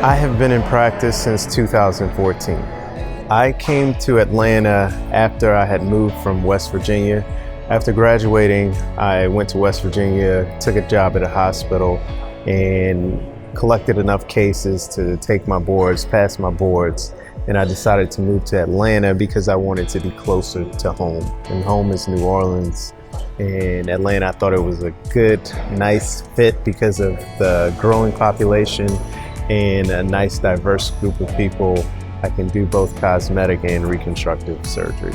I have been in practice since 2014. I came to Atlanta after I had moved from West Virginia. After graduating, I went to West Virginia, took a job at a hospital, and collected enough cases to take my boards, pass my boards, and I decided to move to Atlanta because I wanted to be closer to home. And home is New Orleans. In Atlanta, I thought it was a good, nice fit because of the growing population and a nice, diverse group of people. I can do both cosmetic and reconstructive surgery.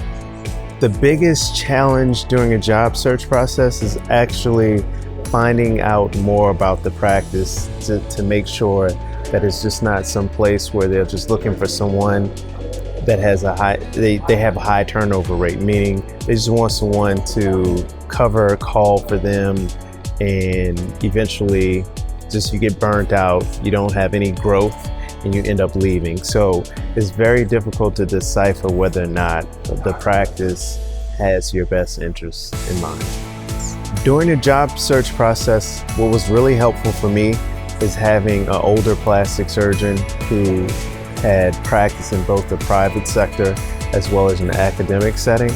The biggest challenge during a job search process is actually finding out more about the practice to make sure that it's just not some place where they're just looking for someone that has they have a high turnover rate, meaning they just want someone to cover, call for them, and eventually just you get burnt out, you don't have any growth, and you end up leaving. So it's very difficult to decipher whether or not the practice has your best interests in mind. During the job search process, what was really helpful for me is having an older plastic surgeon who had practice in both the private sector as well as in the academic setting,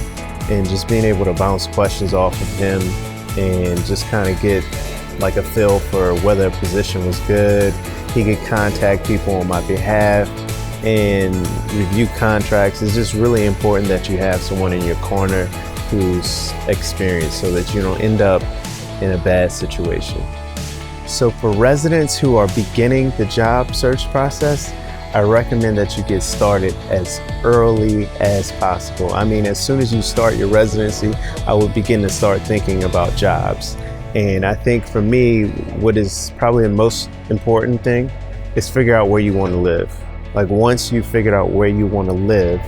and just being able to bounce questions off of him and just kind of get like a feel for whether a position was good. He could contact people on my behalf and review contracts. It's just really important that you have someone in your corner who's experienced so that you don't end up in a bad situation. So for residents who are beginning the job search process, I recommend that you get started as early as possible. I mean, as soon as you start your residency, I would begin to start thinking about jobs. And I think for me, what is probably the most important thing is figure out where you want to live. Like once you figured out where you want to live,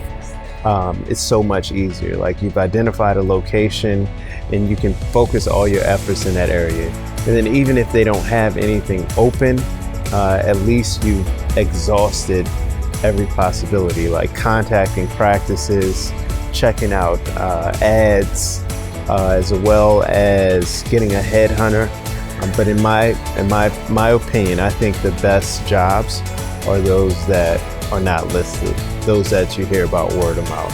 it's so much easier. Like you've identified a location and you can focus all your efforts in that area. And then even if they don't have anything open, at least you've exhausted every possibility, like contacting practices, checking out ads, as well as getting a headhunter. But in my opinion, I think the best jobs are those that are not listed, those that you hear about word of mouth.